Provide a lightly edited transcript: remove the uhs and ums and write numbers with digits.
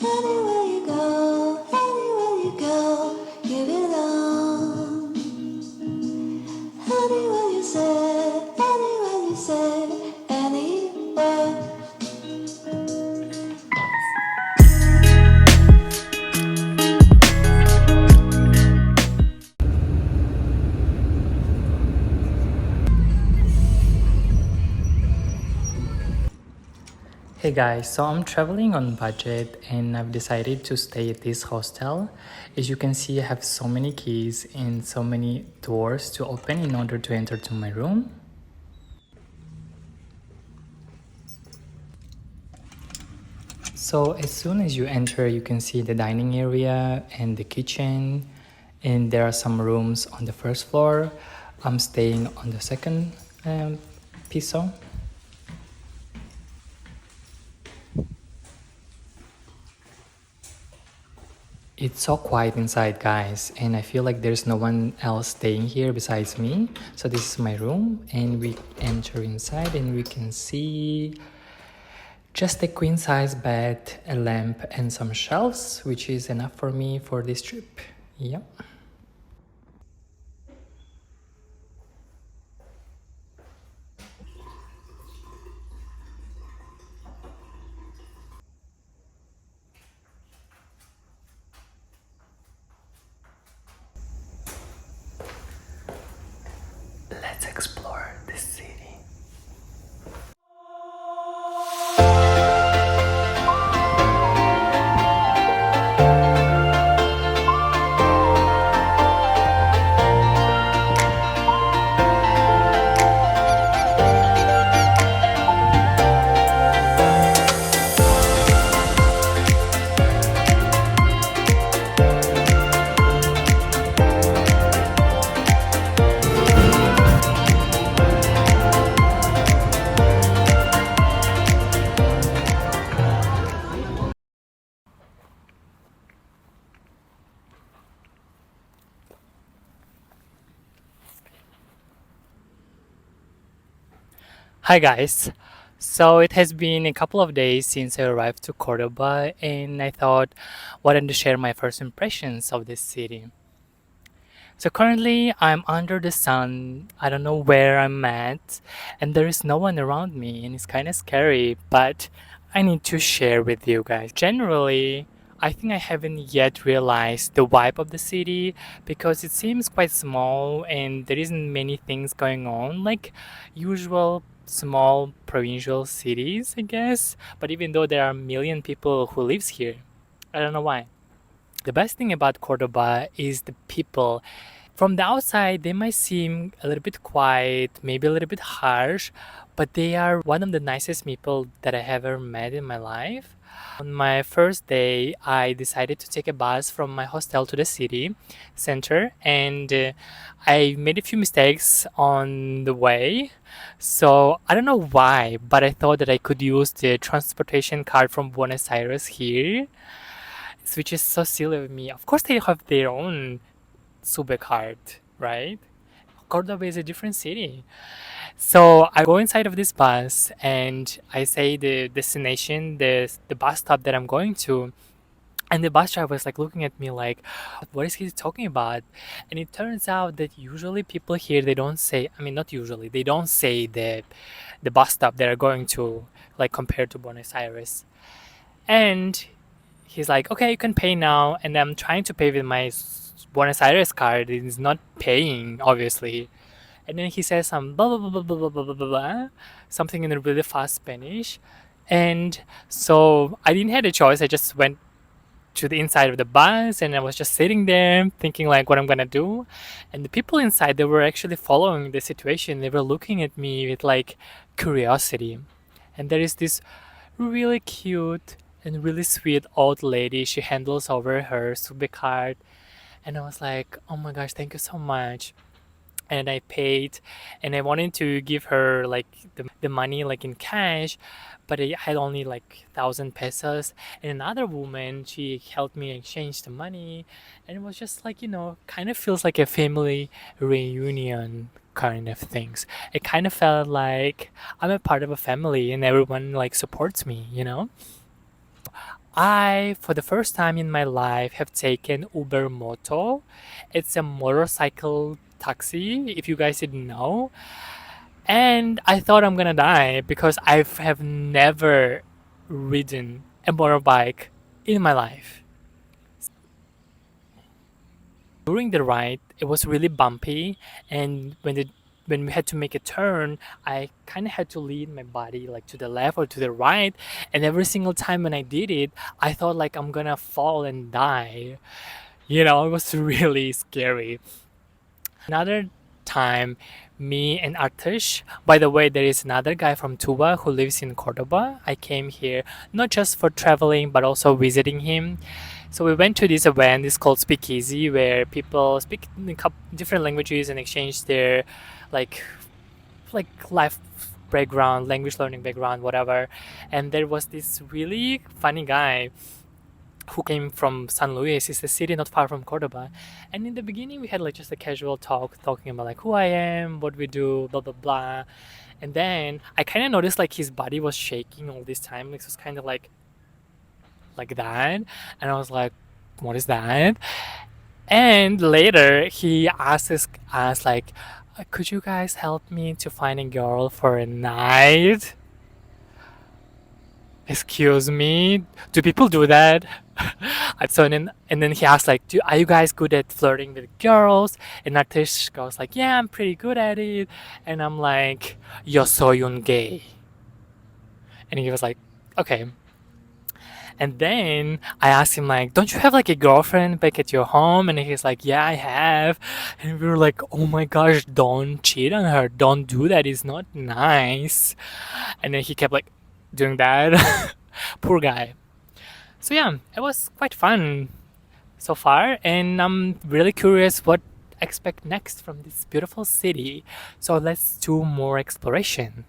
Anywhere you go, you belong. Anywhere you say, anywhere. Hey guys, so I'm traveling on budget and I've decided to stay at this hostel. As you can see, I have so many keys and so many doors to open in order to enter to my room. So as soon as you enter, you can see the dining area and the kitchen, and there are some rooms on the first floor. I'm staying on the second piso. It's so quiet inside, guys, and I feel like there's no one else staying here besides me. So this is my room, and we enter inside and we can see just a queen size bed, a lamp, and some shelves, which is enough for me for this trip. Yep. Let's explore this city. Hi guys. So it has been a couple of days since I arrived to Cordoba, and I thought wanted to share my first impressions of this city. So currently I'm under the sun. I don't know where I'm at, and there is no one around me, and it's kind of scary, but I need to share with you guys. Generally, I think I haven't yet realized the vibe of the city because it seems quite small and there isn't many things going on like usual small provincial cities, I guess. But even though there are a million people who lives here, I don't know why. The best thing about Cordoba is the people. From the outside, they might seem a little bit quiet, maybe a little bit harsh, but they are one of the nicest people that I have ever met in my life. On my first day, I decided to take a bus from my hostel to the city center, and I made a few mistakes on the way. So I don't know why, but I thought that I could use the transportation card from Buenos Aires here, which is so silly of me. Of course, they have their own Sube card, right? Cordoba is a different city. So I go inside of this bus and I say the destination, the bus stop that I'm going to. And the bus driver was like looking at me like, what is he talking about? And it turns out that usually people here, they don't say, I mean, not usually, they don't say the bus stop they're going to, like compared to Buenos Aires. And he's like, okay, you can pay now. And I'm trying to pay with my Buenos Aires card. It's not paying, obviously. And then he says some blah blah blah blah blah blah blah blah, blah something in a really fast Spanish. And so I didn't have a choice. I just went to the inside of the bus and I was just sitting there thinking like what I'm gonna do. And the people inside, they were actually following the situation. They were looking at me with like curiosity. And there is this really cute and really sweet old lady. She handles over her Sube card. And I was like, oh my gosh, thank you so much. And I paid, and I wanted to give her like the money like in cash, but I had only like 1,000 pesos. And another woman, she helped me exchange the money, and it was just like, kind of feels like a family reunion kind of things. It kind of felt like I'm a part of a family and everyone like supports me. I, for the first time in my life, have taken Uber Moto. It's a motorcycle taxi, if you guys didn't know. And I thought I'm gonna die because I have never ridden a motorbike in my life. During the ride, it was really bumpy, and when we had to make a turn, I kind of had to lean my body like to the left or to the right, and every single time when I did it, I thought like I'm gonna fall and die. You know, it was really scary. Another time, me and Artish, by the way, there is another guy from Tuba who lives in Cordoba. I came here not just for traveling but also visiting him. So we went to this event. It's called Speakeasy, where people speak in different languages and exchange their like life background, language learning background, whatever. And there was this really funny guy who came from San Luis. It's a city not far from Cordoba. And in the beginning, we had like just a casual talk, talking about like who I am, what we do, blah blah blah. And then I kind of noticed like his body was shaking all this time. Like, it was kind of like that, and I was like, "What is that?" And later, he asked us like, "Could you guys help me to find a girl for a night?" Excuse me, do people do that? And then he asked like, are you guys good at flirting with girls? And Artish goes like, yeah, I'm pretty good at it. And I'm like, yo soy un gay. And he was like, okay. And then I asked him like, don't you have like a girlfriend back at your home? And he's like, yeah, I have. And we were like, oh my gosh, don't cheat on her. Don't do that. It's not nice. And then he kept like doing that. Poor guy. So yeah, it was quite fun so far, and I'm really curious what I expect next from this beautiful city. So let's do more exploration.